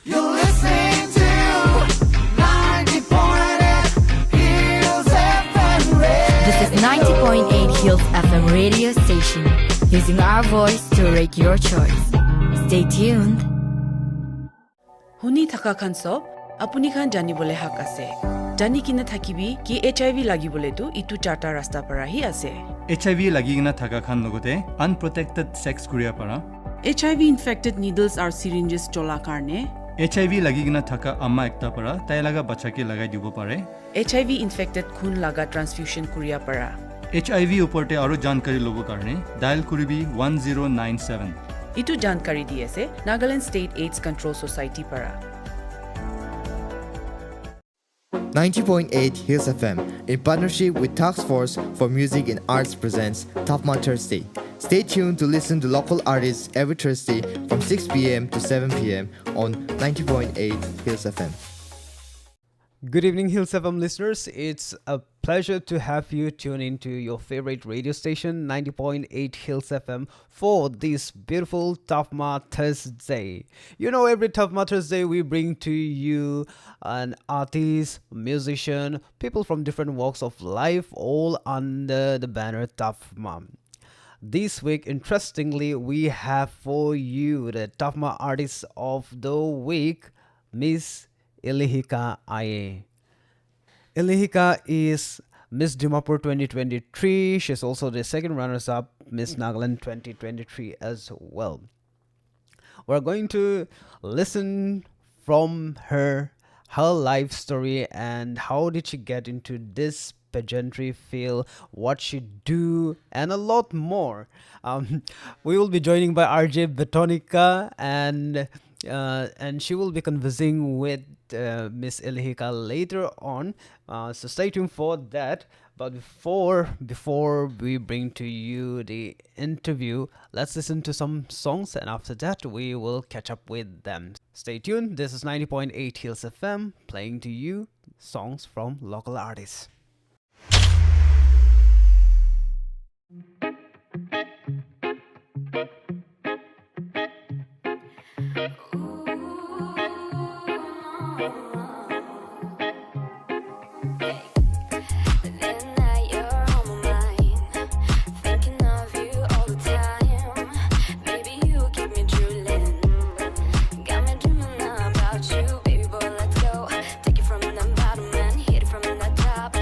You're listening to 90.8 Hills FM Radio. This is 90.8 Hills FM radio station, using our voice to rate your choice. Stay tuned. Huni thaka khanso apuni khan jani bole hak ase. Jani kina thakibi ki HIV lagi bole tu itu charta rasta para hi ase. HIV lagi gina thaka khan logote unprotected sex kuria para. HIV infected needles or syringes chola karne. HIV lagi gina thaka amma ekta para tai laga bacha ke lagai dibo pare. HIV infected khun laga transfusion kuria para. HIV uporte aro jankari lobo karne dial kuribi 1097. Itu jankari diase Nagaland State AIDS Control Society para. 90.8 Hills FM, in partnership with Task Force for Music and Arts, presents Tafma Thursday. Stay tuned to listen to local artists every Thursday from 6 p.m. to 7 p.m. on 90.8 Hills FM. Good evening, Hills FM listeners. It's a pleasure to have you tune into your favorite radio station, 90.8 Hills FM, for this beautiful Tafma Thursday. You know, every Tafma Thursday we bring to you an artist, musician, people from different walks of life, all under the banner Tafma. This week, interestingly, we have for you the Tafma Artist of the Week, Miss Ilihika Aye. Ilihika is Miss Dimapur 2023. She's also the second runners-up Miss Nagaland 2023 as well. We're going to listen from her life story and how did she get into this pageantry field, what she do, and a lot more. We will be joining by RJ Betonika, and she will be conversing with Miss Ilihika later on. So stay tuned for that. But before we bring to you the interview, let's listen to some songs, and after that we will catch up with them. Stay tuned. This is 90.8 Hills FM, playing to you songs from local artists. Take it from the bottom and hit it from the top.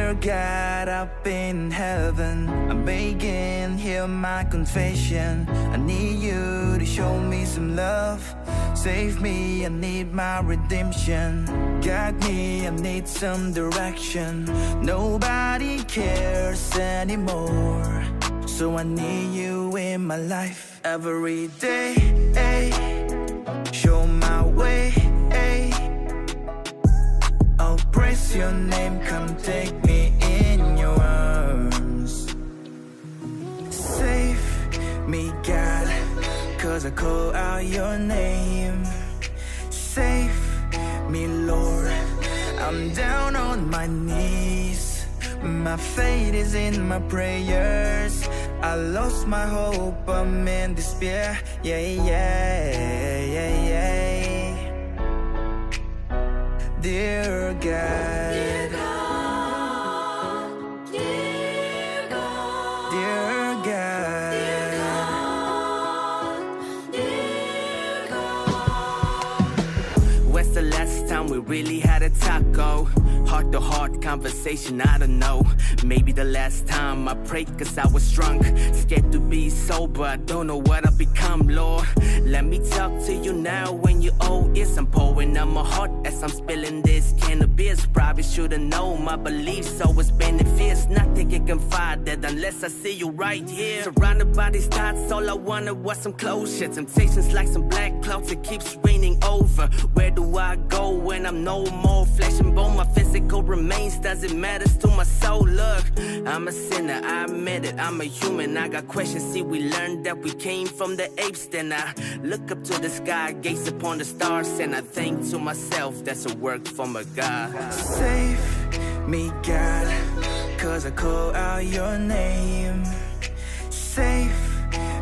Dear God up in heaven, I'm begging, hear my confession. I need you to show me some love. Save me, I need my redemption. Guide me, I need some direction. Nobody cares anymore, so I need you in my life every day. Show my way. I'll praise your name, come take me in your arms. Save me, God, 'cause I call out your name. Save me, Lord, I'm down on my knees. My faith is in my prayers. I lost my hope, I'm in despair. Dear God, dear God, dear God, dear God, dear God. When's the last time we really had a taco? Heart to heart conversation, I don't know. Maybe the last time I prayed 'cause I was drunk. Scared to be sober, I don't know what I've become, Lord. Let me talk to you now when you owe is. I'm pouring out my heart as I'm spilling this cannabis. Probably should've known my beliefs always benefits. Nothing can confide that unless I see you right here. Surrounded by these thoughts, all I wanted was some closure. Temptations like some black clouds, it keeps raining over. Where do I go when I'm no more flesh and bone? My physical remains, does it matter to my soul? Look, I'm a sinner, I admit it, I'm a human. I got questions, see we learned that we came from the apes. Then I look up to the sky, gaze upon the stars, and I think to myself, that's a work from a God. Save me, God, 'cause I call out your name. Save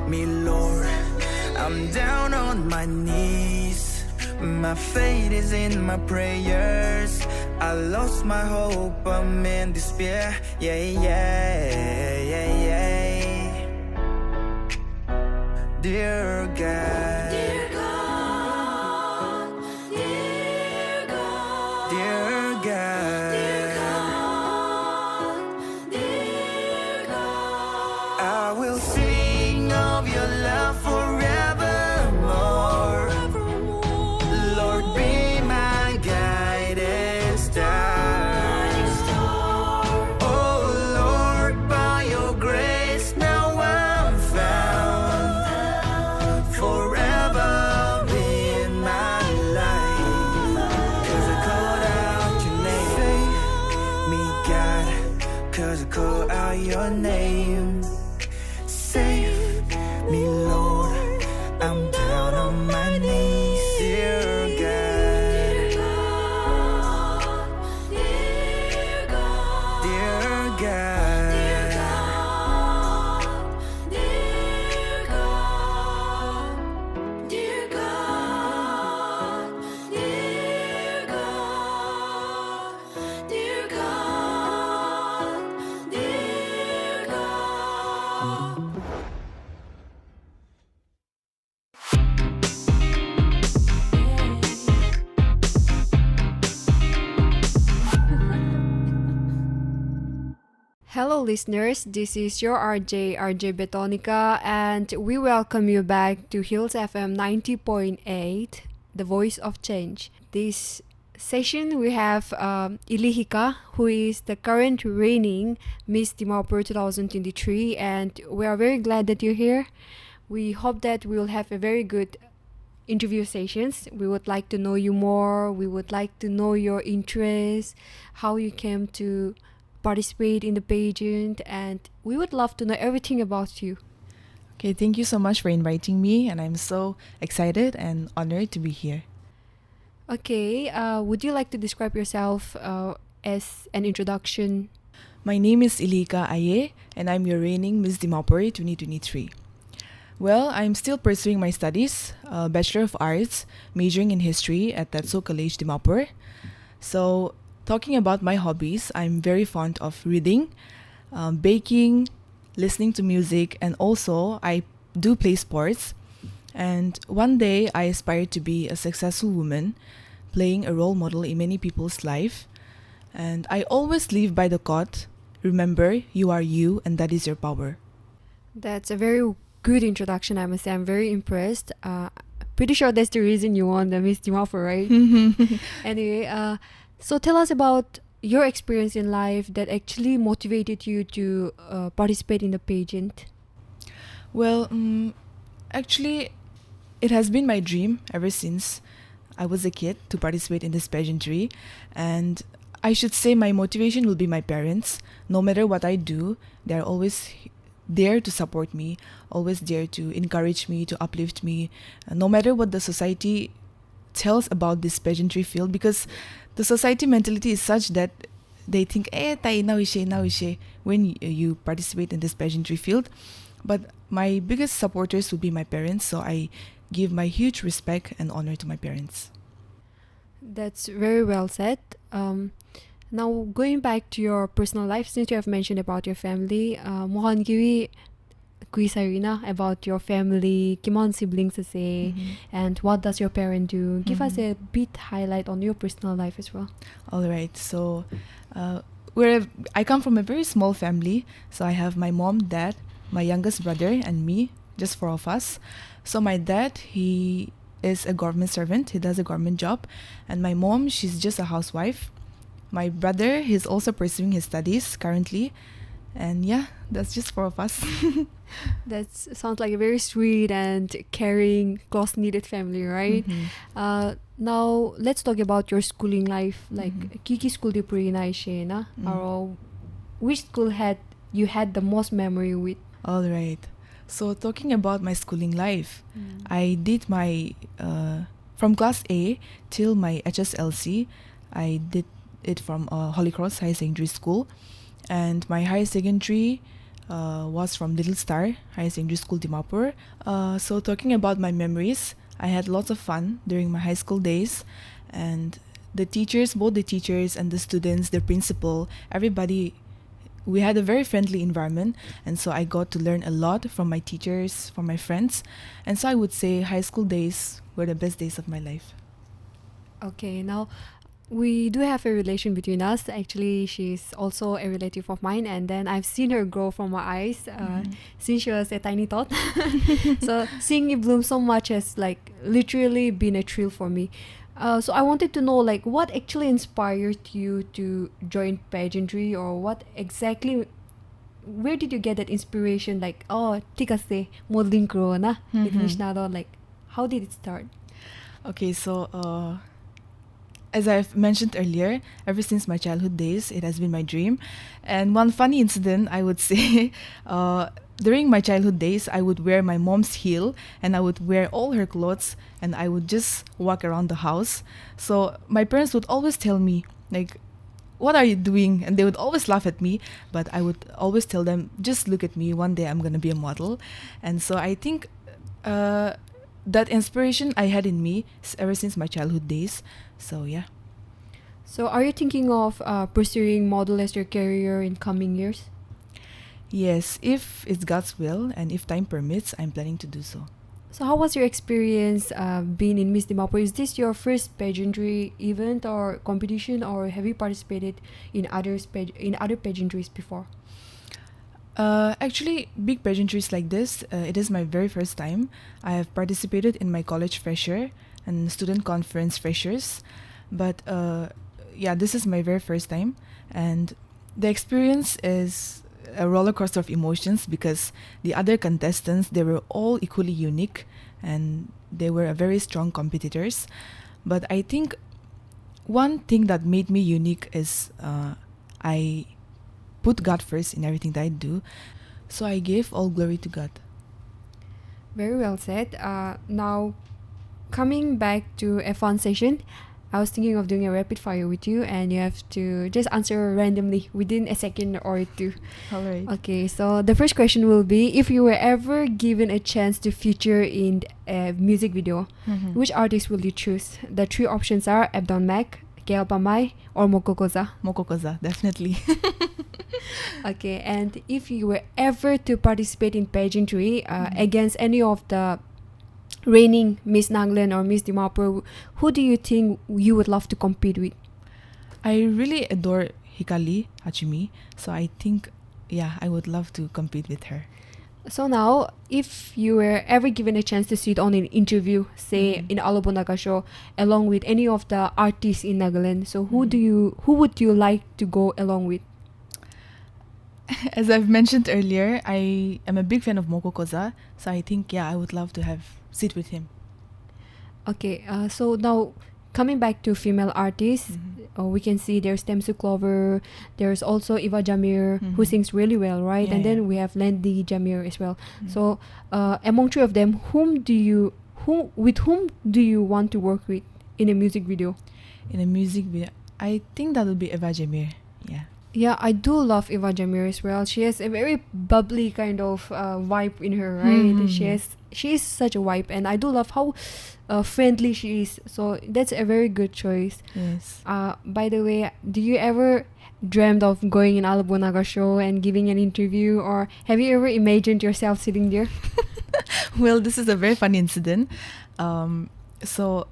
me, Lord, I'm down on my knees. My faith is in my prayers. I lost my hope, I'm in despair. Dear God, dear God, dear God, dear God, dear God, dear God. I will sing of your love forevermore. Lord, be my guiding star. Oh Lord, by your grace now I'm found. Forever in my life, 'cause I called out your name. Save me, God, 'cause I called out your name. Save me, Lord, I'm down on my knees. Dear God, dear God, dear God, dear God, dear God, dear God, dear God, dear God, dear God. Hello, listeners. This is your RJ Betonika, and we welcome you back to Hills FM 90.8, the voice of change. This session, we have Ilihika, who is the current reigning Miss Dimapur 2023, and we are very glad that you're here. We hope that we will have a very good interview sessions. We would like to know you more. We would like to know your interests, how you came to participate in the pageant, and we would love to know everything about you. Okay, thank you so much for inviting me, and I'm so excited and honored to be here. Okay, would you like to describe yourself as an introduction? My name is Ilihika Aye, and I'm your reigning Miss Dimapur 2023. Well, I'm still pursuing my studies, Bachelor of Arts, majoring in History at Tetso College, Dimapur. So, talking about my hobbies, I'm very fond of reading, baking, listening to music, and also I do play sports. And one day, I aspire to be a successful woman, playing a role model in many people's life. And I always live by the quote, remember, you are you and that is your power. That's a very good introduction, I must say. I'm very impressed. Pretty sure that's the reason you won the Miss Dimapur, right? Anyway, so tell us about your experience in life that actually motivated you to participate in the pageant. Well, actually, it has been my dream ever since I was a kid to participate in this pageantry. And I should say my motivation will be my parents. No matter what I do, they're always there to support me, always there to encourage me, to uplift me, no matter what the society tells about this pageantry field, because the society mentality is such that they think, tayo na wishe, when you participate in this pageantry field. But my biggest supporters would be my parents, so I give my huge respect and honor to my parents. That's very well said. Now, going back to your personal life, since you have mentioned about your family, mohon kiwi kuisarina about your family, kimon siblings say, and what does your parent do? Give us a bit highlight on your personal life as well. All right, so I come from a very small family. So I have my mom, dad, my youngest brother, and me, just four of us. So my dad, he is a government servant. He does a government job. And my mom, she's just a housewife. My brother, he's also pursuing his studies currently. And yeah, that's just four of us. That sounds like a very sweet and caring, close-knitted family, right? Now, let's talk about your schooling life. Like, kiki school di puri na ishe na? Or which school you had the most memory with? All right. So talking about my schooling life, I did my, from class A till my HSLC, I did it from Holy Cross High Secondary School. And my higher secondary was from Little Star High Secondary School, Dimapur. So talking about my memories, I had lots of fun during my high school days. And the teachers, both the teachers and the students, the principal, everybody, we had a very friendly environment. And so I got to learn a lot from my teachers, from my friends. And so I would say high school days were the best days of my life. Okay, now we do have a relation between us. Actually, she's also a relative of mine, and then I've seen her grow from my eyes since she was a tiny tot. So seeing you bloom so much has like literally been a thrill for me. So I wanted to know, like, what actually inspired you to join pageantry, or what exactly, where did you get that inspiration? Like, oh, tika se modeling ko na, like, how did it start? Okay, so as I've mentioned earlier, ever since my childhood days, it has been my dream. And one funny incident, I would say, during my childhood days, I would wear my mom's heel and I would wear all her clothes and I would just walk around the house. So my parents would always tell me, like, what are you doing? And they would always laugh at me, but I would always tell them, just look at me, one day I'm going to be a model. And so I think that inspiration I had in me ever since my childhood days. So yeah. So are you thinking of pursuing model as your career in coming years? Yes, if it's God's will and if time permits, I'm planning to do so. So how was your experience being in Miss Dimapur? Is this your first pageantry event or competition, or have you participated in other pageantries before? Actually, big pageantries like this, it is my very first time. I have participated in my college fresher and student conference freshers, but yeah, this is my very first time, and the experience is a roller coaster of emotions because the other contestants, they were all equally unique and they were very strong competitors. But I think one thing that made me unique is I put God first in everything that I do. So I gave all glory to God. Very well said. Now, coming back to a fun session, I was thinking of doing a rapid fire with you, and you have to just answer randomly within a second or two. All right. Okay, so the first question will be, if you were ever given a chance to feature in a music video, which artist will you choose? The three options are Abdon Mac, Gail Pamai, or Mokokoza. Mokokoza, definitely. Okay, and if you were ever to participate in pageantry against any of the reigning Miss Nagaland or Miss Dimapur, who do you think you would love to compete with? I really adore Hikari Hachimi, so I think, I would love to compete with her. So now, if you were ever given a chance to sit on an interview, say in Alabo Naga show, along with any of the artists in Nagaland, so who would you like to go along with? As I've mentioned earlier, I am a big fan of Moko Koza, so I think I would love to sit with him. Okay, so now coming back to female artists, we can see there's Temsu Clover, there's also Eva Jamir who sings really well, right? And then we have Landy Jamir as well. So among three of them, with whom do you want to work with in a music video? In a music video, I think that would be Eva Jamir. Yeah, I do love Eva Jamir as well. She has a very bubbly kind of vibe in her, right? She is such a vibe, and I do love how friendly she is. So that's a very good choice. Yes. By the way, do you ever dreamed of going in Alabo Naga show and giving an interview, or have you ever imagined yourself sitting there? Well, this is a very funny incident. So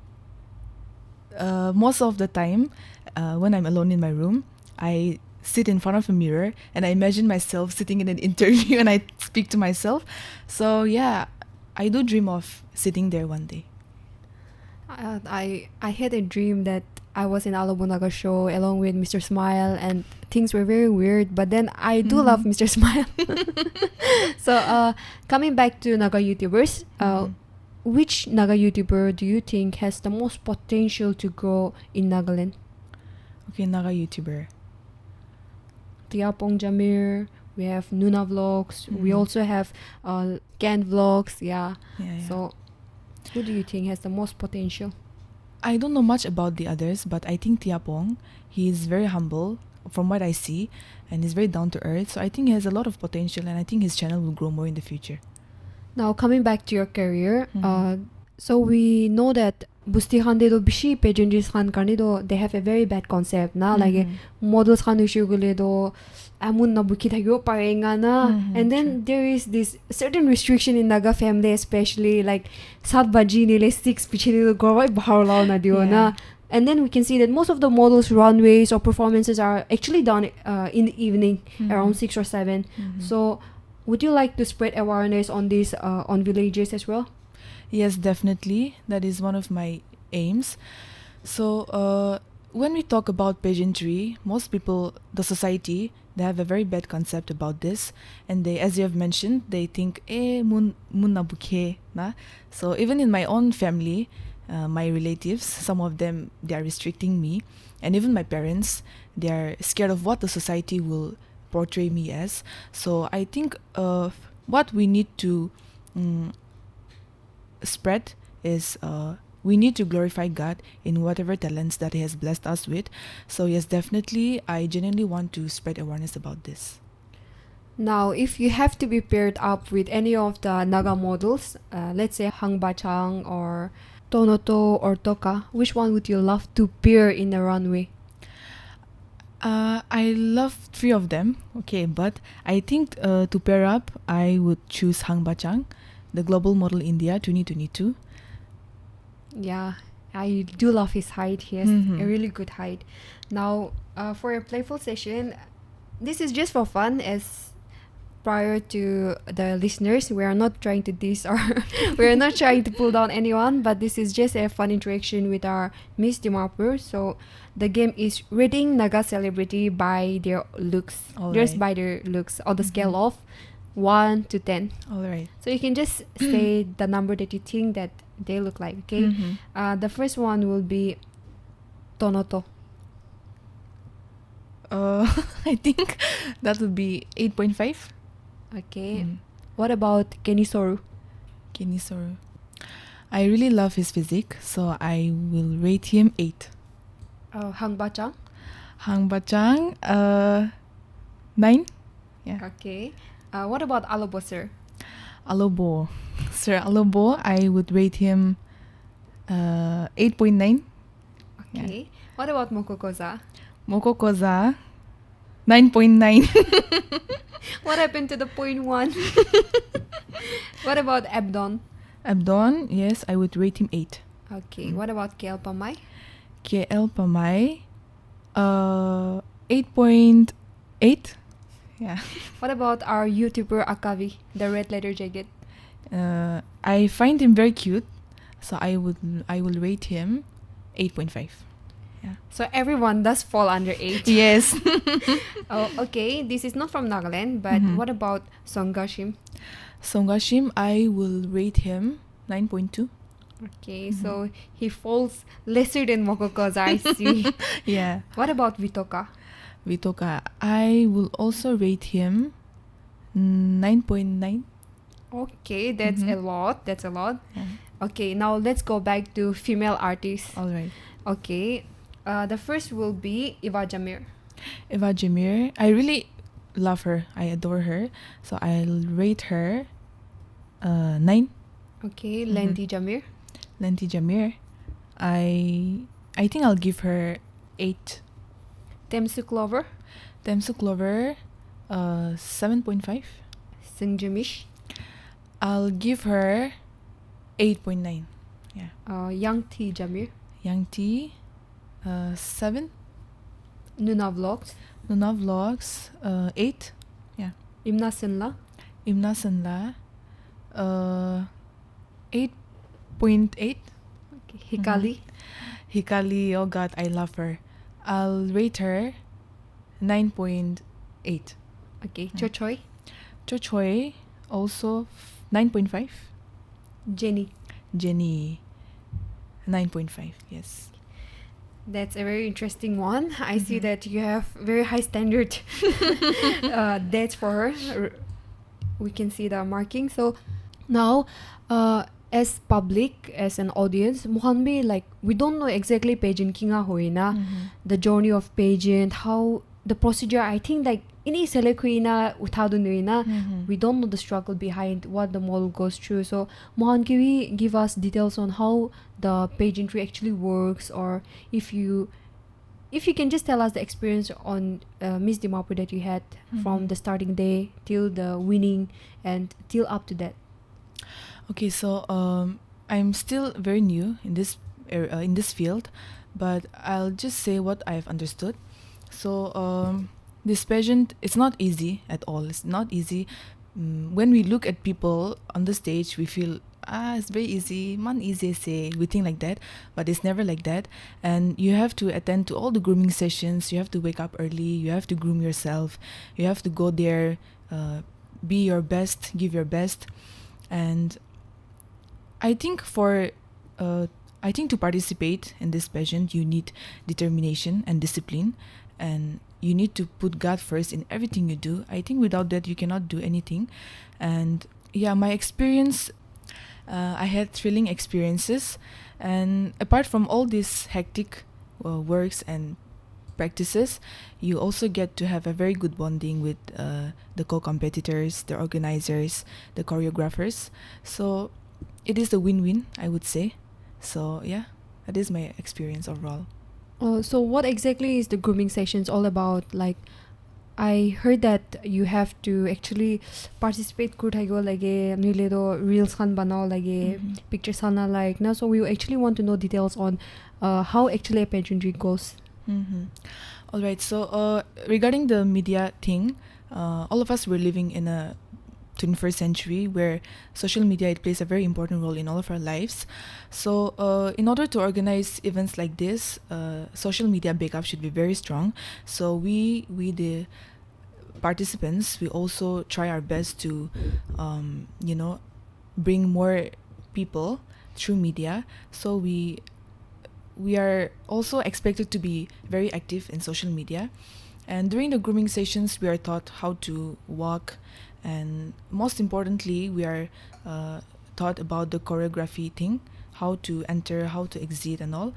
most of the time, when I'm alone in my room, I sit in front of a mirror and I imagine myself sitting in an interview and I speak to myself. So I do dream of sitting there one day. I had a dream that I was in Alabo Naga show along with Mr. Smile, and things were very weird, but then I do love Mr. Smile. So coming back to Naga YouTubers, which Naga YouTuber do you think has the most potential to grow in Nagaland? Okay, Naga YouTuber. Tiapong Jamir, we have Nuna Vlogs, we also have Ken Vlogs, So who do you think has the most potential? I don't know much about the others, but I think Tiapong, he is very humble from what I see, and he's very down to earth, so I think he has a lot of potential, and I think his channel will grow more in the future. Now coming back to your career, so we know that Busti Khan do bishi pageantries Khan karne do they have a very bad concept na like models Khan issue gule do amun na buki thagyo parenga na, and then there is this certain restriction in Naga family, especially like 7 baji nile 6 pichine gorwai bahar lao na dio na. And then we can see that most of the models runways or performances are actually done in the evening around 6 or 7. So would you like to spread awareness on this on villages as well? Yes, definitely. That is one of my aims. So when we talk about pageantry, most people, the society, they have a very bad concept about this, and they, as you have mentioned, they think mun na bukhe na. So even in my own family, my relatives, some of them, they are restricting me, and even my parents, they are scared of what the society will portray me as. So I think what we need to spread is we need to glorify God in whatever talents that He has blessed us with. So yes, definitely, I genuinely want to spread awareness about this. Now, if you have to be paired up with any of the Naga models, let's say Hang Bachang or Tonoto or Toka, which one would you love to pair in the runway? I love 3 of them, okay, but I think to pair up, I would choose Hang Bachang, the Global Model India 2022. Yeah, I do love his height. He has a really good height. Now, for a playful session, this is just for fun, as prior to the listeners, we are not trying to diss or we are not trying to pull down anyone, but this is just a fun interaction with our Miss Dimapur. So the game is rating Naga celebrity by their looks. Just by their looks on the scale of 1 to 10. All right. So you can just say the number that you think that they look like, okay? The first one will be Tonoto. I think that would be 8.5. Okay. What about Kenisoru? Kenisoru. I really love his physique, so I will rate him 8. Hang Bachang? Hang Bachang, 9. Yeah. Okay. What about Alobo, sir? Alobo. Sir Alobo, I would rate him 8.9. Okay. Yeah. What about Mokokoza? Mokokoza, 9.9. What happened to the 0.1? What about Abdon? Abdon, yes, I would rate him 8. Okay. What about KL Pamay? KL Pamay, 8.8. Yeah. What about our YouTuber Akavi, the red letter jacket? I find him very cute, so I will rate him 8.5. Yeah. So everyone does fall under 8. Yes. Oh, okay. This is not from Nagaland, but what about Songashim? Songashim, I will rate him 9.2. Okay, so he falls lesser than Mokoko's, I see. Yeah. What about Vitoka? Vitoka, I will also rate him 9.9. Okay, that's a lot. That's a lot. Yeah. Okay, now let's go back to female artists. All right. Okay, the first will be Eva Jamir. Eva Jamir, I really love her. I adore her. So I'll rate her 9. Okay, Lenti Jamir. Lenti Jamir, I think I'll give her 8. Temsu Clover. Temsu Clover, 7.5. Singjimish. I'll give her 8.9. Yeah. Young T Jamir. Young T, 7. Nuna Vlogs. Nuna Vlogs, 8. Yeah. Imna Sinla. Imna Sanla, 8.8. Okay. Hikali. Hikali, oh God, I love her. I'll rate her 9.8. Okay. Chochoy. Chochoy, also 9.5. Jenny. Jenny, 9.5. Yes. That's a very interesting one. I see that you have very high standard dates for her. We can see the marking. So now, as public, as an audience, Mohanbe, like, we don't know exactly pageant kinga hoina, the journey of pageant, how the procedure. I think like ini selekuina uthadunuina, we don't know the struggle behind what the model goes through. So Mohan, can we give us details on how the pageantry actually works, or if you can just tell us the experience on Miss Dimapur that you had from the starting day till the winning and till up to that. Okay, so I'm still very new in this field, but I'll just say what I've understood. So this pageant, it's not easy at all. It's not easy. When we look at people on the stage, we feel it's very easy, man easy say, we think like that, but it's never like that. And you have to attend to all the grooming sessions. You have to wake up early. You have to groom yourself. You have to go there, be your best, give your best. And I think to participate in this pageant, you need determination and discipline, and you need to put God first in everything you do. I think without that, you cannot do anything. And yeah, my experience, I had thrilling experiences. And apart from all these hectic works and practices, you also get to have a very good bonding with the co-competitors, the organizers, the choreographers. So it is a win-win, I would say. So yeah, that is my experience overall. So what exactly is the grooming sessions all about? Like, I heard that you have to actually participate kurthaigo lage mile do reels khan banao lage pictures hana like na. So we actually want to know details on how actually a pageantry goes. All right, so regarding the media thing, all of us were living in a 21st century where social media, it plays a very important role in all of our lives. So in order to organize events like this, social media backup should be very strong. So we the participants, we also try our best to bring more people through media. So we are also expected to be very active in social media. And during the grooming sessions, we are taught how to walk, and most importantly, we are taught about the choreography thing, how to enter, how to exit and all.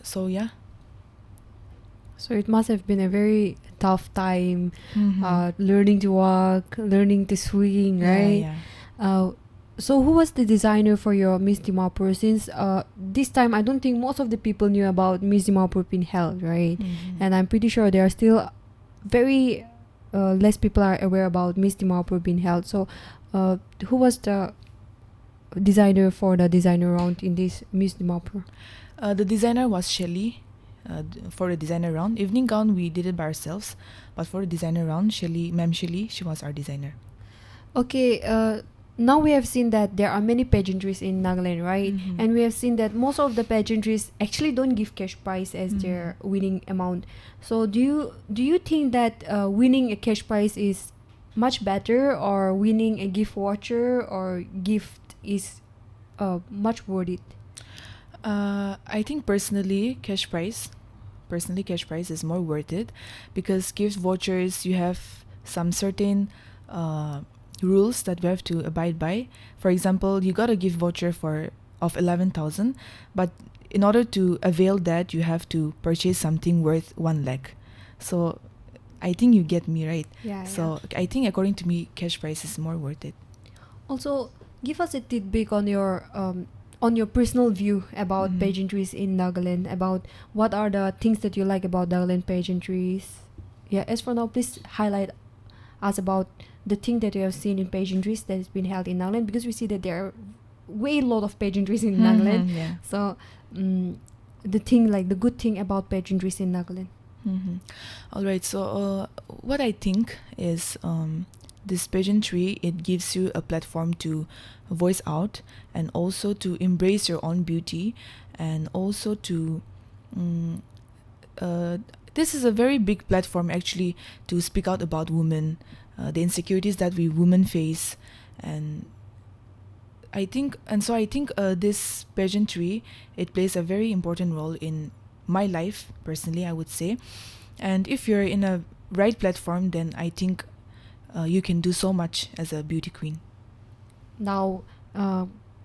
So yeah. So it must have been a very tough time, learning to walk, learning to swing, right? Yeah. So who was the designer for your Miss Dimapur? Since this time, I don't think most of the people knew about Miss Dimapur being held, right? And I'm pretty sure there are still very less people are aware about Miss Dimapur being held. So who was the designer for the designer round in this Miss Dimapur? The designer was Shelly. for the designer round. Evening gown, we did it by ourselves. But for the designer round, Ma'am Shelly, she was our designer. Okay, now we have seen that there are many pageantries in Nagaland, right? Mhm. And we have seen that most of the pageantries actually don't give cash prize as their winning amount. So do you think that winning a cash prize is much better, or winning a gift voucher or gift is much worth it? I think personally, cash prize is more worth it, because gift vouchers, you have some certain rules that we have to abide by. For example, you got a gift voucher of 11,000, but in order to avail that, you have to purchase something worth 1 lakh. So I think you get me, right? Yeah. So I think according to me, cash prize is more worth it. Also, give us a tidbit on your personal view about pageantries in Nagaland, about what are the things that you like about Nagaland pageantries. Yeah, as for now, please highlight us about the thing that you have seen in pageantries that has been held in Nagaland, because we see that there are way lot of pageantries in Nagaland. Yeah. So the good thing about pageantries in Nagaland. All right. So what I think is this pageantry, it gives you a platform to voice out, and also to embrace your own beauty, and also to this is a very big platform actually to speak out about women, the insecurities that we women face. And I think this pageantry, it plays a very important role in my life personally, I would say. And if you're in a right platform, then I think you can do so much as a beauty queen. Now,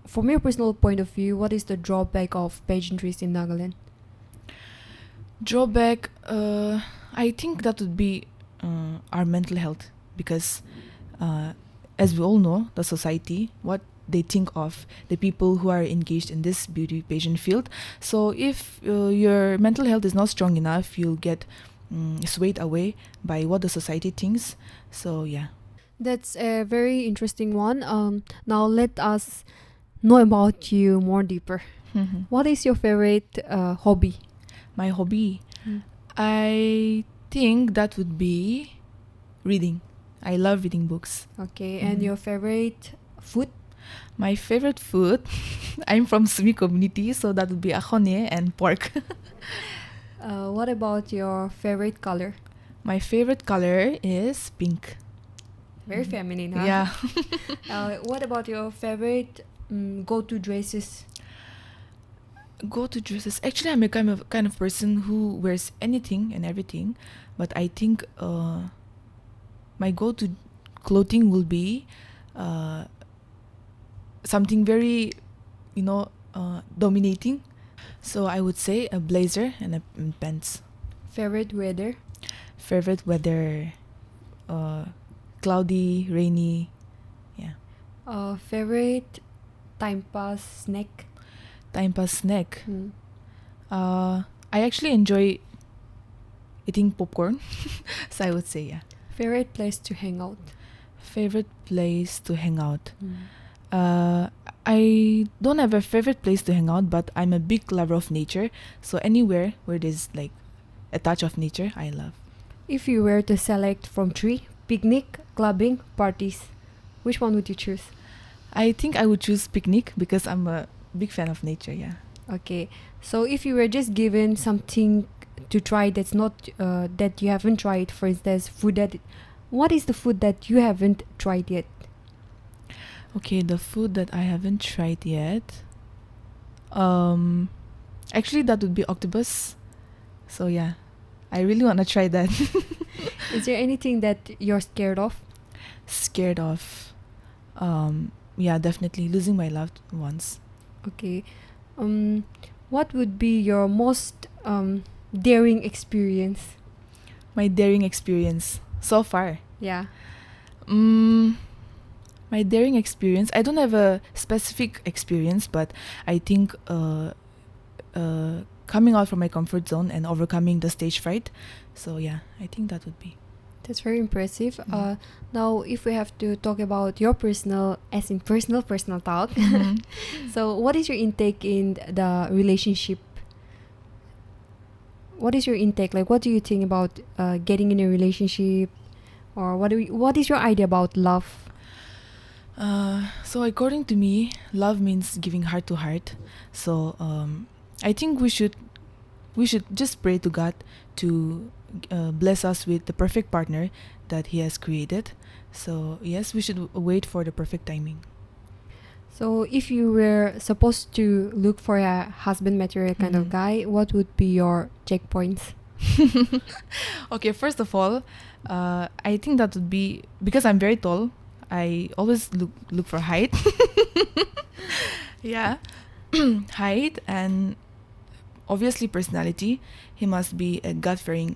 from your personal point of view, what is the drawback of pageantries in Nagaland? Drawback, I think that would be our mental health, because as we all know, the society, what they think of the people who are engaged in this beauty pageant field. So if your mental health is not strong enough, you'll get swayed away by what the society thinks. So yeah. That's a very interesting one. Now let us know about you more deeper. What is your favorite hobby? My hobby, I think that would be reading. I love reading books. Okay, and your favorite food? My favorite food, I'm from Sumi community, so that would be ahone and pork. What about your favorite color? My favorite color is pink. Very feminine, huh? Yeah. What about your favorite go-to dresses? Go-to dresses. Actually, I'm a kind of person who wears anything and everything, but I think my go-to clothing will be something very, dominating. So I would say a blazer and pants. Favorite weather? Favorite weather, cloudy, rainy. Yeah. Favorite time pass snack? Time pass snack. I actually enjoy eating popcorn. So I would say, yeah. Favorite place to hang out? Favorite place to hang out. I don't have a favorite place to hang out, but I'm a big lover of nature. So anywhere where there's like a touch of nature, I love. If you were to select from 3, picnic, clubbing, parties, which one would you choose? I think I would choose picnic, because I'm a big fan of nature, yeah. Okay, so if you were just given something to try that's not that you haven't tried, for instance, what is the food that you haven't tried yet? Okay, the food that I haven't tried yet. Actually, that would be octopus. So yeah, I really want to try that. Is there anything that you're scared of? Scared of? Yeah, definitely losing my loved ones. Okay. What would be your most daring experience? My daring experience so far. Yeah. My daring experience, I don't have a specific experience, but I think coming out from my comfort zone and overcoming the stage fright. So yeah, I think that would be. That's very impressive. Now, if we have to talk about your personal talk. So what is your intake in the relationship? what is your intake? Like, what do you think about getting in a relationship, or what is your idea about love? So according to me, love means giving heart to heart. So I think we should just pray to God to bless us with the perfect partner that He has created. So yes, we should wait for the perfect timing. So if you were supposed to look for a husband material kind of guy, what would be your checkpoints? Okay, first of all, I think that would be, because I'm very tall, I always look for height. Yeah. Height, and obviously personality. He must be a God-fearing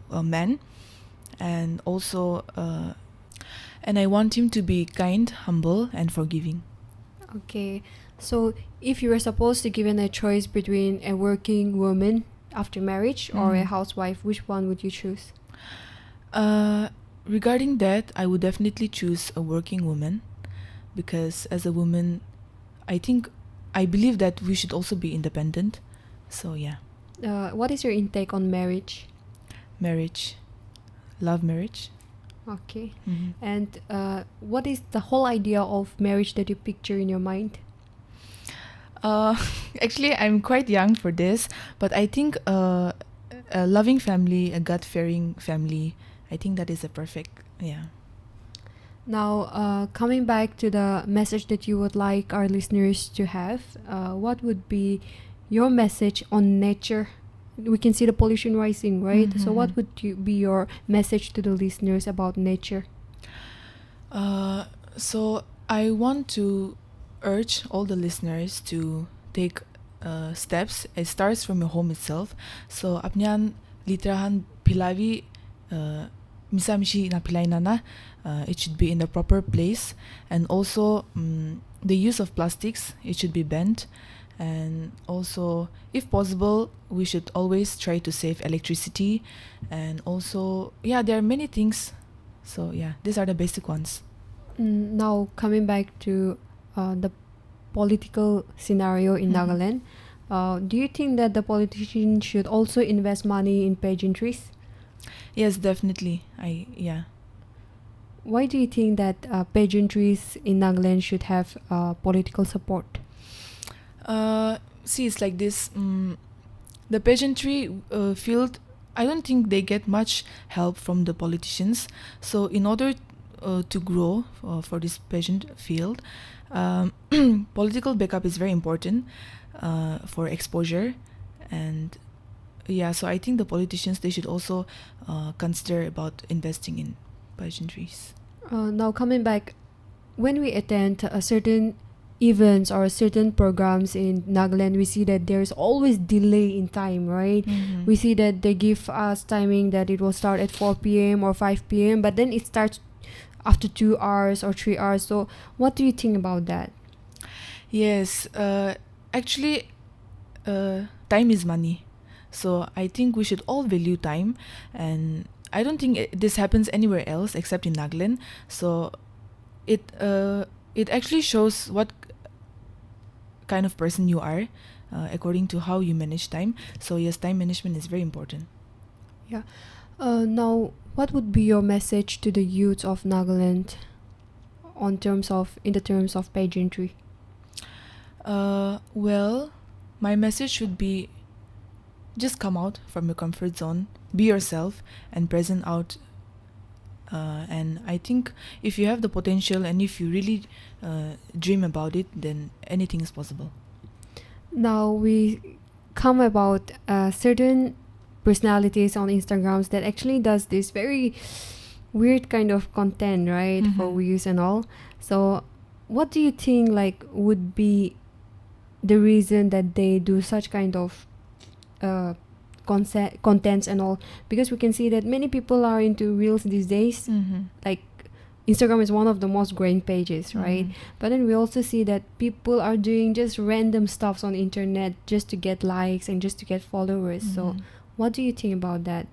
man, and also and I want him to be kind, humble, and forgiving. Okay, so if you were supposed to given a choice between a working woman after marriage or a housewife, which one would you choose? Regarding that, I would definitely choose a working woman, because as a woman, I believe that we should also be independent. So yeah. What is your intake on marriage? Marriage. Love marriage. Okay. And what is the whole idea of marriage that you picture in your mind? Actually, I'm quite young for this, but I think a loving family, a God-fearing family, I think that is a perfect, yeah. Now, coming back to the message that you would like our listeners to have, what would be your message on nature? We can see the pollution rising, right? So what would be your message to the listeners about nature? So I want to urge all the listeners to take steps. It starts from your home itself. So apnyan litrahan pilavi misa-mishi na pilay na it should be in the proper place, and also the use of plastics, it should be banned. And also, if possible, we should always try to save electricity. And also, yeah, there are many things. So yeah, these are the basic ones. Now, coming back to the political scenario in Nagaland, do you think that the politicians should also invest money in pageantries? Yes, definitely. Yeah. Why do you think that pageantries in Nagaland should have political support? See, it's like this. The pageantry field, I don't think they get much help from the politicians. So in order to grow for this pageant field, political backup is very important for exposure. And yeah, so I think the politicians, they should also consider about investing in pageantries. Now, coming back, when we attend a certain events or certain programs in Nagaland, we see that there's always delay in time, right? We see that they give us timing that it will start at 4 p.m. or 5 p.m. but then it starts after 2 hours or 3 hours. So what do you think about that? Yes, actually, time is money. So I think we should all value time, and I don't think this happens anywhere else except in Nagaland. So it actually shows what kind of person you are according to how you manage time. So yes, time management is very important. Yeah. Now, what would be your message to the youth of Nagaland in the terms of pageantry? Well, my message should be, just come out from your comfort zone, be yourself, and present out. And I think if you have the potential and if you really dream about it, then anything is possible. Now we come about certain personalities on Instagrams that actually does this very weird kind of content, right, for views and all. So what do you think would be the reason that they do such kind of contents and all? Because we can see that many people are into reels these days. Like Instagram is one of the most growing pages, right? But then we also see that people are doing just random stuffs on the internet just to get likes and just to get followers. So what do you think about that?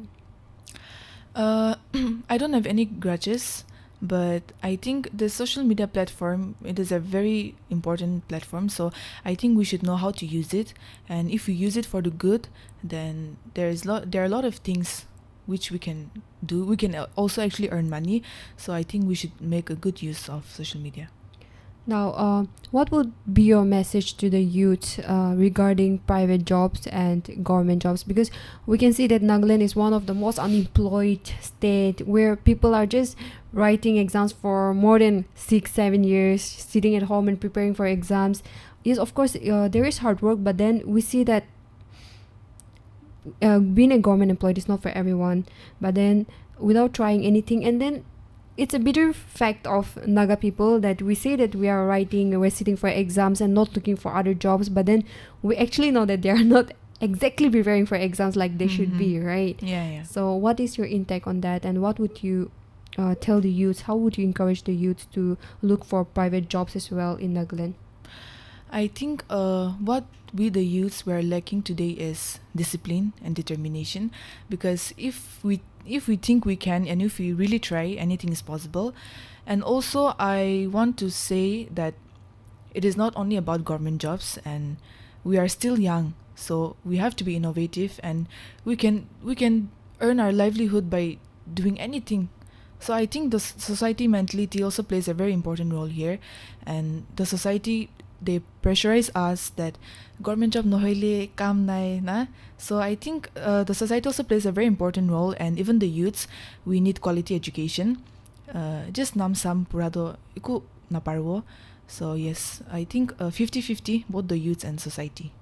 I don't have any grudges But I think the social media platform, it is a very important platform, so I think we should know how to use it. And if we use it for the good, then there are a lot of things which we can do. We can also actually earn money, so I think we should make a good use of social media. Now, what would be your message to the youth regarding private jobs and government jobs? Because we can see that Nagaland is one of the most unemployed state, where people are just writing exams for more than 6-7 years, sitting at home and preparing for exams. Yes, of course, there is hard work, but then we see that being a government employee is not for everyone. But then, without trying anything, and then it's a bitter fact of Naga people that we say that we're sitting for exams and not looking for other jobs, but then we actually know that they are not exactly preparing for exams like they should be, right? Yeah. So what is your intake on that, and what would you tell the youth? How would you encourage the youth to look for private jobs as well in Nagaland? I think what we the youths were lacking today is discipline and determination, because if we think we can, and if we really try, anything is possible. And also I want to say that it is not only about government jobs, and we are still young, so we have to be innovative, and we can earn our livelihood by doing anything. So I think the society mentality also plays a very important role here, and the society, they pressurize us that government job nohoile kam nai na. So I think the society also plays a very important role, and even the youths, we need quality education. Just nam sam purado iku naparwo. So yes, I think 50-50, both the youths and society.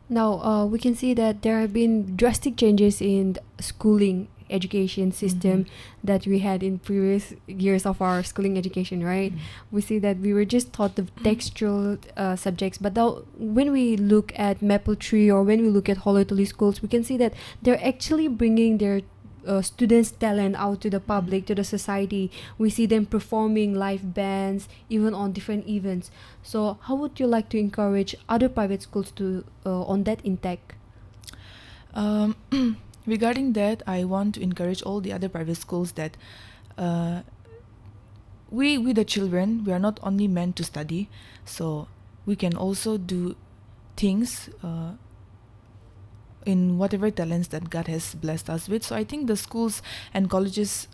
Now, we can see that there have been drastic changes in the schooling education system that we had in previous years of our schooling education, right? We see that we were just taught the textual subjects, but now when we look at Maple Tree or when we look at Holotoli schools, we can see that they're actually bringing their students' talent out to the public, to the society. We see them performing live bands, even on different events. So how would you like to encourage other private schools to on that intake? Regarding that, I want to encourage all the other private schools that we the children, we are not only meant to study, so we can also do things in whatever talents that God has blessed us with. So I think the schools and colleges,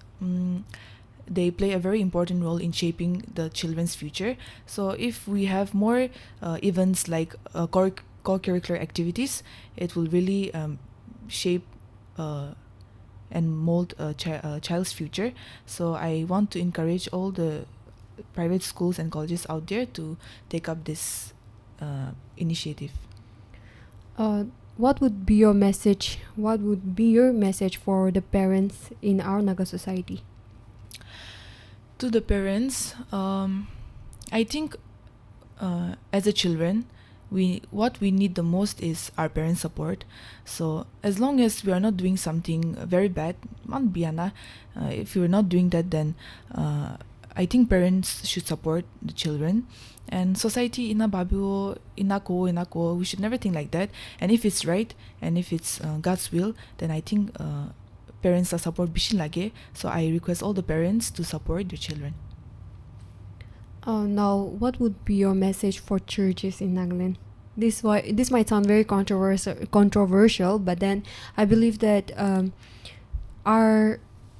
they play a very important role in shaping the children's future. So if we have more events like co-curricular activities, it will really shape and mold a child's future. So I want to encourage all the private schools and colleges out there to take up this initiative. What would be your message? What would be your message for the parents in our Naga society? To the parents, I think as a children, what we need the most is our parents' support. So as long as we are not doing something very bad, if we are not doing that, then I think parents should support the children. And society inako, we should never think like that. And if it's right, and if it's God's will, then I think parents are support bishin lage. So I request all the parents to support their children. Now, what would be your message for churches in Nagaland? This might sound very controversial, but then I believe that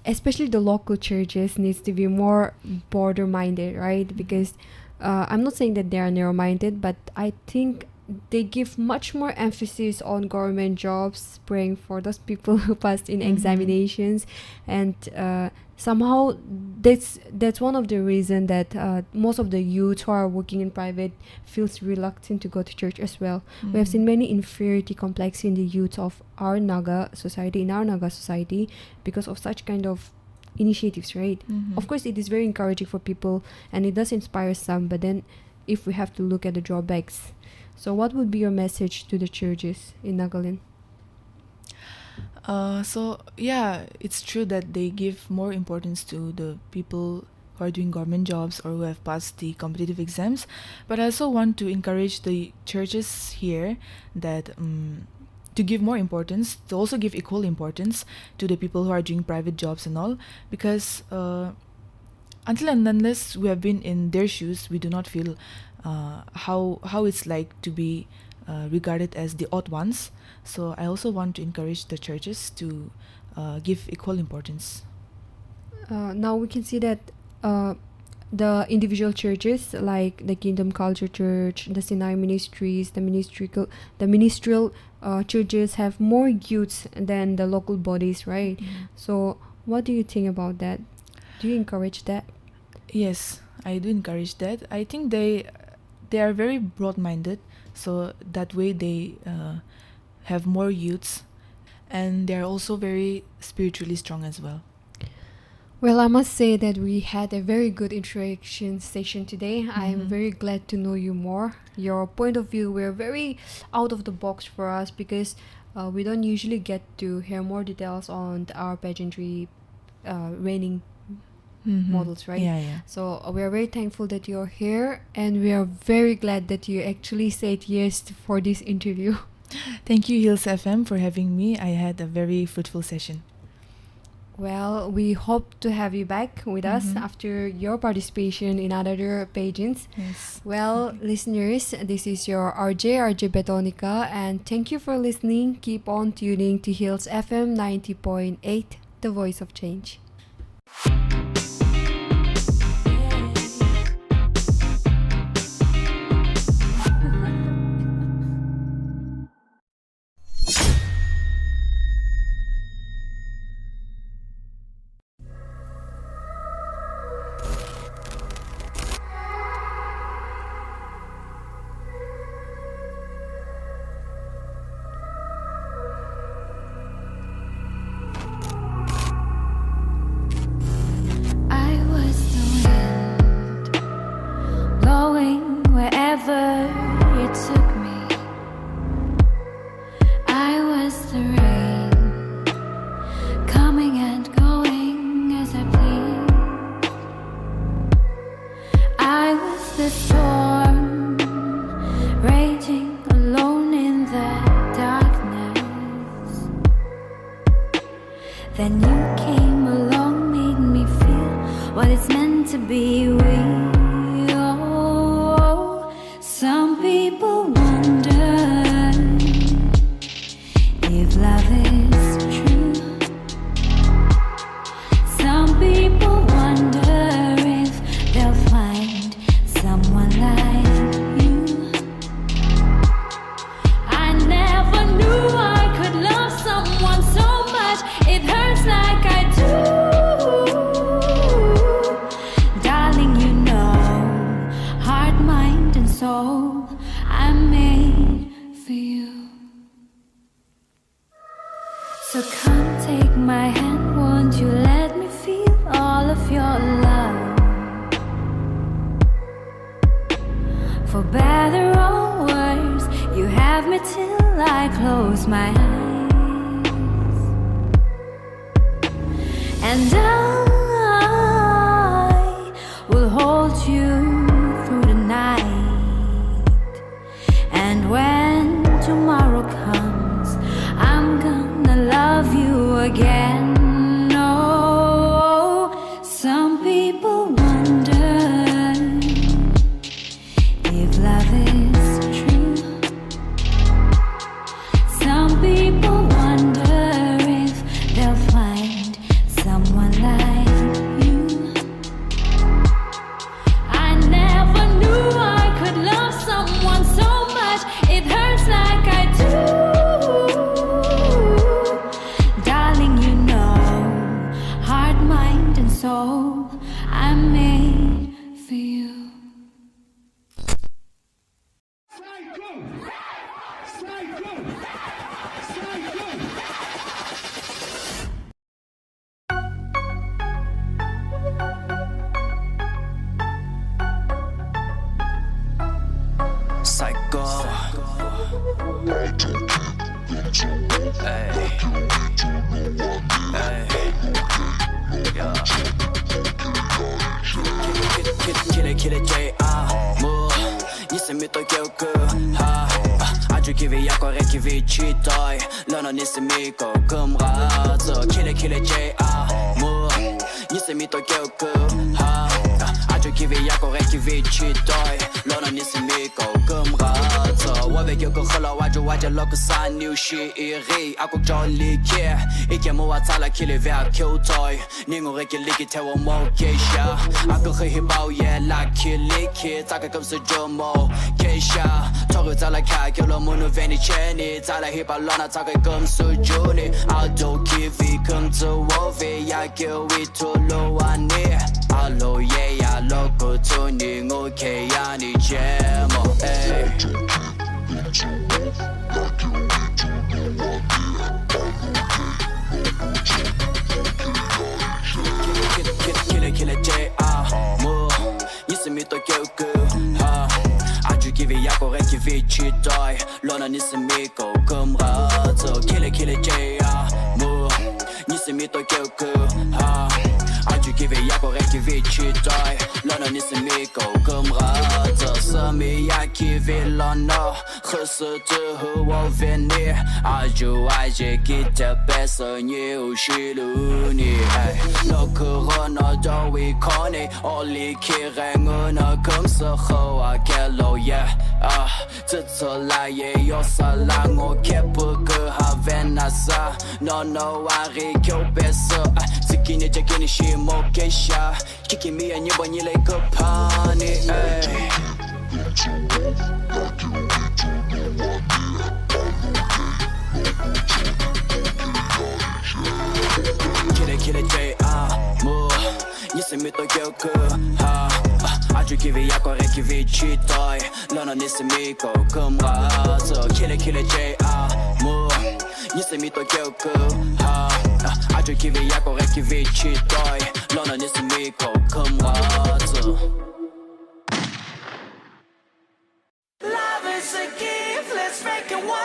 especially the local churches needs to be more border-minded, right? Because I'm not saying that they are narrow-minded, but I think they give much more emphasis on government jobs, praying for those people who passed in examinations, and somehow that's one of the reasons that most of the youth who are working in private feels reluctant to go to church as well. We have seen many inferiority complex in the youth of our Naga society, because of such kind of initiatives, right? Of course, it is very encouraging for people and it does inspire some, but then if we have to look at the drawbacks, so what would be your message to the churches in Nagaland? So yeah, it's true that they give more importance to the people who are doing government jobs or who have passed the competitive exams. But I also want to encourage the churches here that to give more importance, to also give equal importance to the people who are doing private jobs and all, because until and unless we have been in their shoes, we do not feel how it's like to be regarded as the odd ones. So I also want to encourage the churches to give equal importance. Now we can see that the individual churches like the Kingdom Culture Church, the Sinai Ministries, the ministerial churches have more youths than the local bodies, right? So what do you think about that? Do you encourage that? Yes, I do encourage that. I think they are very broad-minded, so that way they have more youths, and they are also very spiritually strong as well. Well, I must say that we had a very good interaction session today. I'm very glad to know you more. Your point of view were very out of the box for us because we don't usually get to hear more details on our pageantry reigning models, right? Yeah. So we are very thankful that you're here, and we are very glad that you actually said yes for this interview. Thank you, Hills FM, for having me. I had a very fruitful session. Well, we hope to have you back with us after your participation in other pageants. Yes. Well, listeners, this is your RJ Betonika, and thank you for listening. Keep on tuning to Hills FM 90.8, the voice of change. Then you came along, made me feel what it's meant to be real. Some people wonder if love is true. Some people wonder if they'll find someone like you. I never knew I could love someone so much. It hurts like I do. Darling, you know, heart, mind, and soul, I'm made for you. So come take my hand, won't you let me feel all of your love? For better or worse, you have me till I close my eyes. And I will hold you through the night. And when tomorrow comes, I'm gonna love you again. Oh, some people wonder if love is true. Some people wonder if they'll find someone like you. I never knew I could love someone so much. It hurts like I do. Darling, you know, heart, mind, and soul, I'm made for you. Psycho. Hey. Hey. Yeah. Kill it, J.R. Move. Nisemi to kyoku. Ha. Aju kiwi yakore kiwi chitoi. Lano nisemi ko kumrazo. Kill it, J.R. Move. Nisemi to kyoku. Ha. 给为亚国爱给为期待，老了你是美国更哈子，我为有个喝了完就完结了个三牛西一黑，阿国找理解，一天莫话咋来起来为阿 Q 在，你我爱给理解台湾莫给下，阿个黑黑包也拉起理解，咋个更是周末给下，超过再来看，有了莫能为你欠你，再来黑把老那咋个更是救你，阿都给为更自我为亚给为吐露完你，阿罗耶呀罗个做你我给呀你节目，哎。Kill it J.R. Mo,你是米多有个哈，阿朱给为亚国人给为期待，老那你是米狗更哈子。Kill it J.R. Mo, 你是米多有个哈，阿朱给为亚国人给为期待，老那你是米狗更哈子。什么呀给为老那，何时之后我为你，阿朱爱这给他白色牛西路你，老可和那都会看你，我离开我那更是后啊开路耶啊，这次来也有啥啦，我看不够哈为那啥，那瓦里口白色，只给你就给你心莫给下，给给米呀你把你来个怕你哎。Kill it J.R. Mo, 你是米多有个哈，阿朱给为亚国人给为期待，老那你是米狗更哈子。Kill it J.R. Mo, 你是米多有个哈，阿朱给为亚国人给为期待，老那你是米狗更哈子。Love is a gift, let's make it one.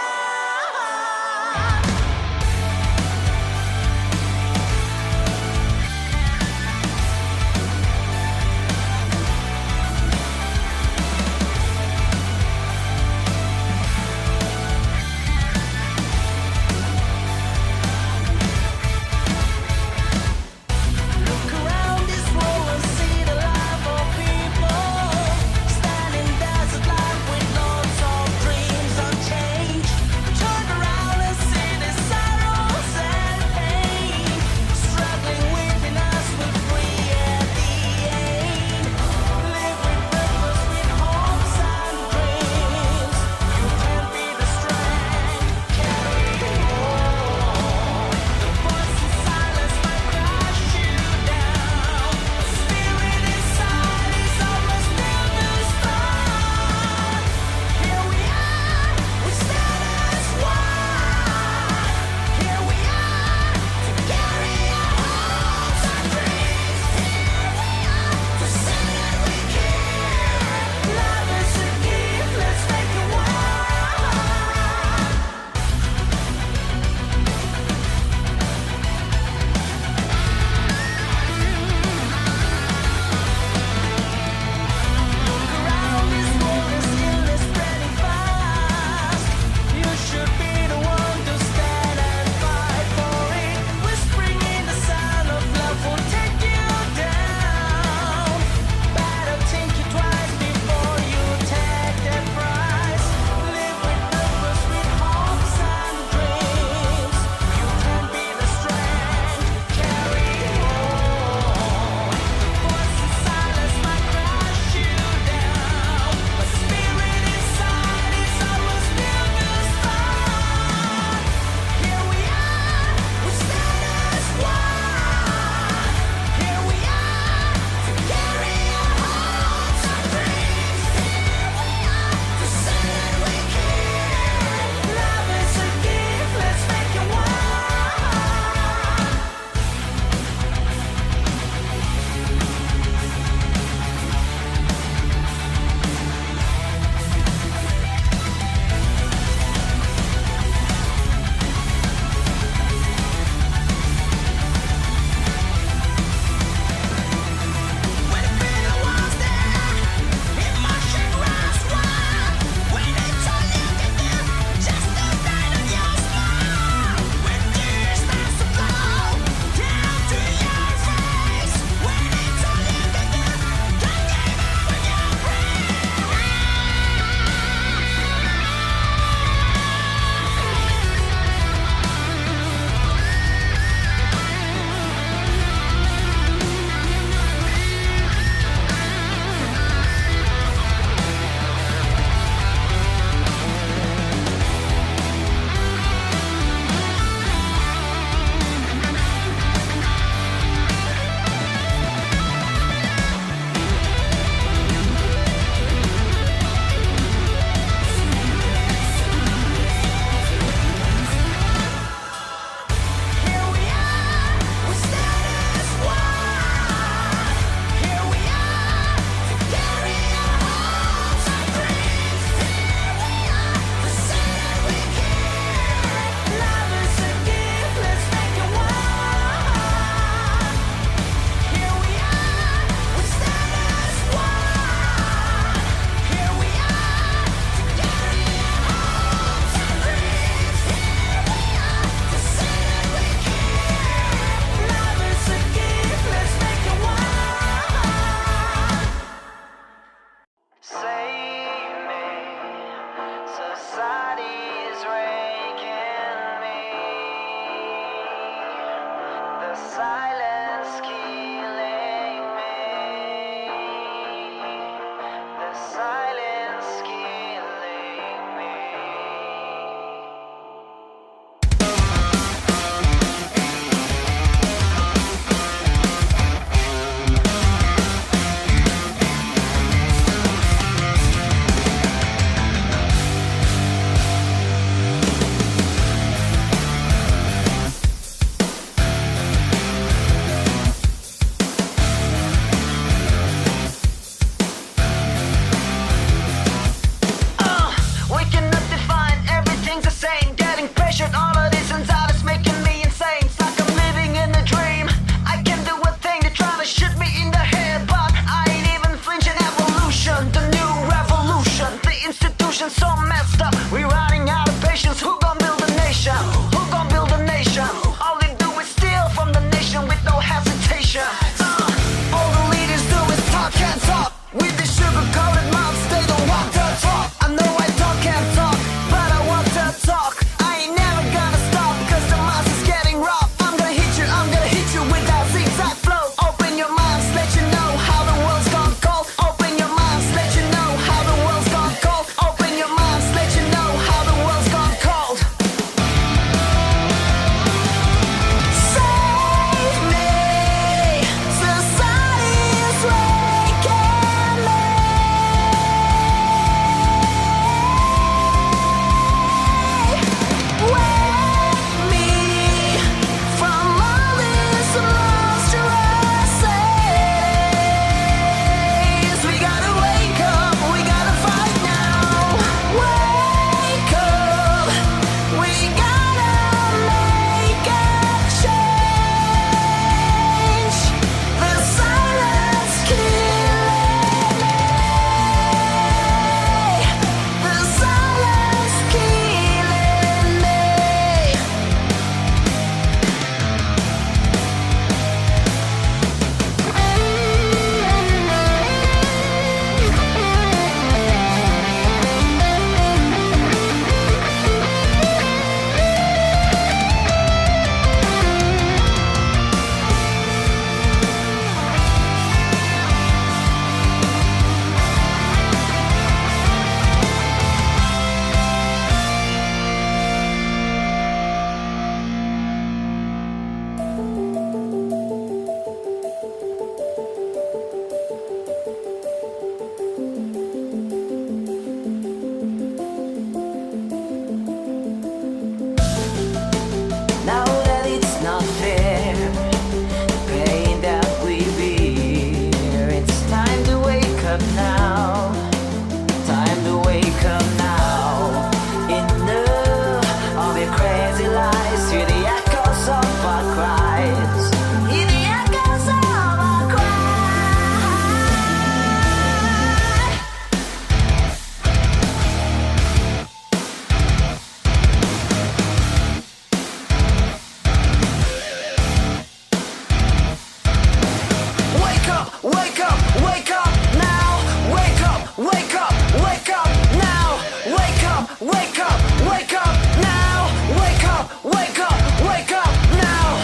Look around this world and see the life of people standing desert life with lots of dreams. Society's raking me. The silence killing me. The silence killing me. We cannot define, everything's the same. Getting pressured, all of this inside is making me insane. It's like I'm living in a dream. I can do a thing, they're trying to shoot me in the head, but I ain't even flinching. Evolution, the new revolution. The institution's so messed up, we're running out of patience. Who gon' build a nation? Who gon' build a nation? All they do is steal from the nation with no hesitation. All the leaders do is talk and talk. With the sugar-coated mouths, they don't walk the talk. I know I talk and talk, but I want to talk. I ain't never gonna stop, cause the mass is getting rough. I'm gonna hit you with that zigzag flow. Open your minds, let you know how the world's gone cold. Open your minds, let you know how the world's gone cold. Open your minds, let you know how the world's gone cold. Save me, society's waking me. Wake me from all this monstrosities. We gotta wake up, we gotta fight now. Wake up, we gotta make a change. The silence killing me. The silence killing me. Now that it's not fair, the pain that we bear, it's time to wake up now. Time to wake up now. Enough of your crazy lies. Hear the echoes of our cries. Hear the echoes of our cries. Wake up, wake up, wake up now. Wake up, wake up, wake up now. Wake up, wake up, wake up now. Wake up, wake up, wake up now.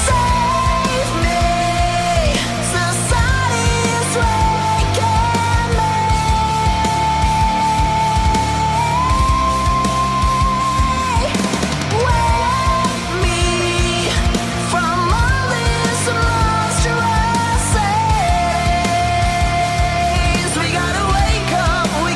Save me, society's waking me. Wake me from all this monstrosities. We gotta wake up, we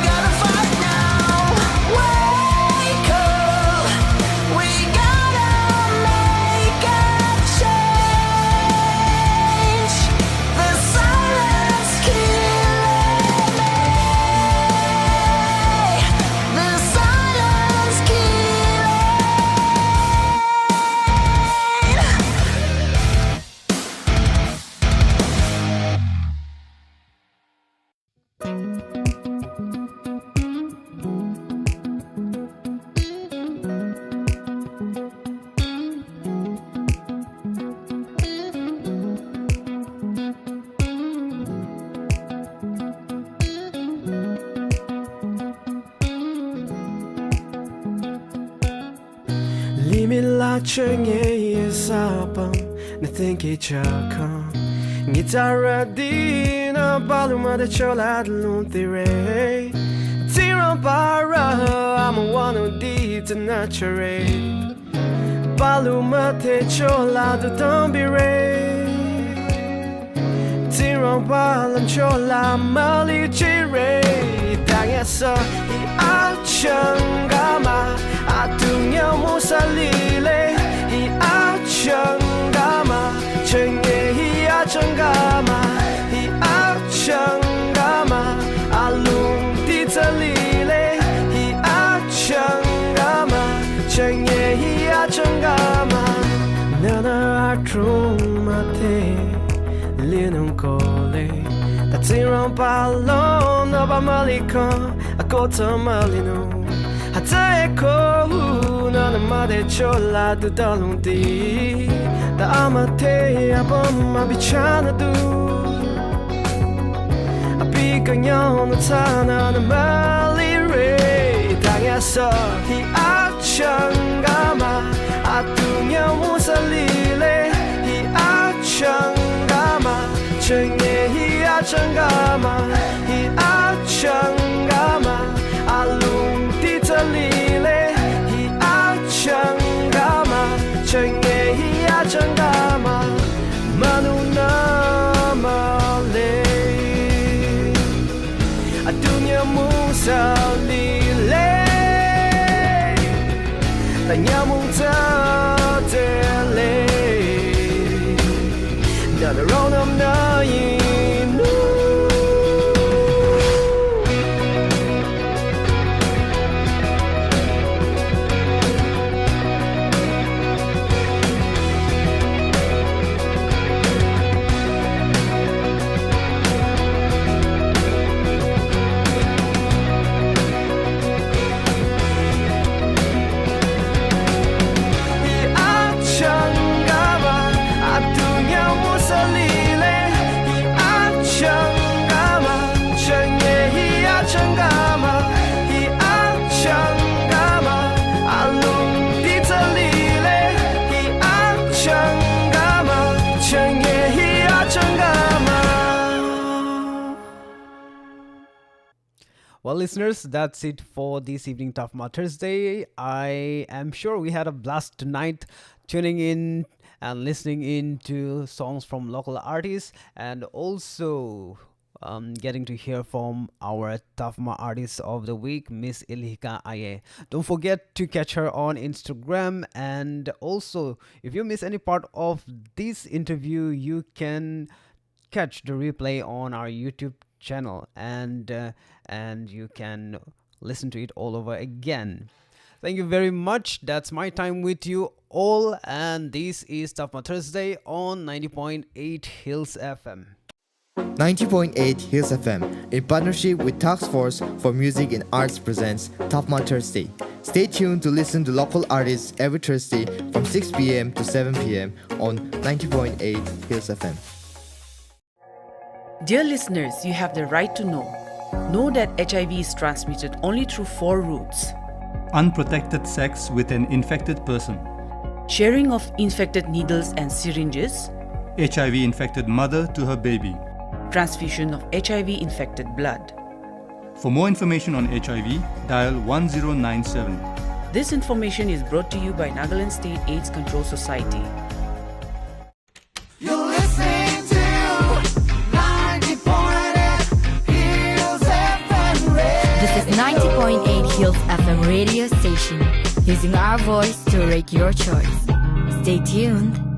Limila chenge sapam na thinki chakam Guitarra dina baluma de chola luntire Tiran para I'm one of these nature Baluma te chola de tambire Tiran balam chola mali chire Dangesa I achangama Atunya musalile Hi achangama Chenge hi achangama Hi achangama Alum titalile Hi achangama Chenge hi achangama Nana atrumate Linum kole Tatsiran palon Naba malikon Akota malino Hataeko Nana made chola du dalunti Da amate abom abichana du Abiganyon utana na malire Dangasa hi achangama Atunya musalile Hi achangama Chenge hi achangama Hi achangama Alum titalile Hi achangama Chenge hi achangama Manuna male Adunya musalile Tanya mutatele Dadaronam na yinu Well, listeners, that's it for this evening Tafma Thursday. I am sure we had a blast tonight tuning in and listening into songs from local artists and also getting to hear from our Tafma Artist of the Week, Miss Ilihika Aye. Don't forget to catch her on Instagram, and also if you miss any part of this interview, you can catch the replay on our YouTube channel and you can listen to it all over again. Thank you very much. That's my time with you all, and this is Tafma Thursday on 90.8 Hills FM. 90.8 Hills FM, in partnership with Task Force for Music and Arts, presents Tafma Thursday. Stay tuned to listen to local artists every Thursday from 6 p.m. to 7 p.m. on 90.8 Hills FM. Dear listeners, you have the right to know. Know that HIV is transmitted only through 4 routes. Unprotected sex with an infected person. Sharing of infected needles and syringes. HIV-infected mother to her baby. Transfusion of HIV-infected blood. For more information on HIV, dial 1097. This information is brought to you by Nagaland State AIDS Control Society. You're listening to 90.8 Hills FM Radio. This is 90.8 Hills FM radio station, using our voice to rate your choice. Stay tuned.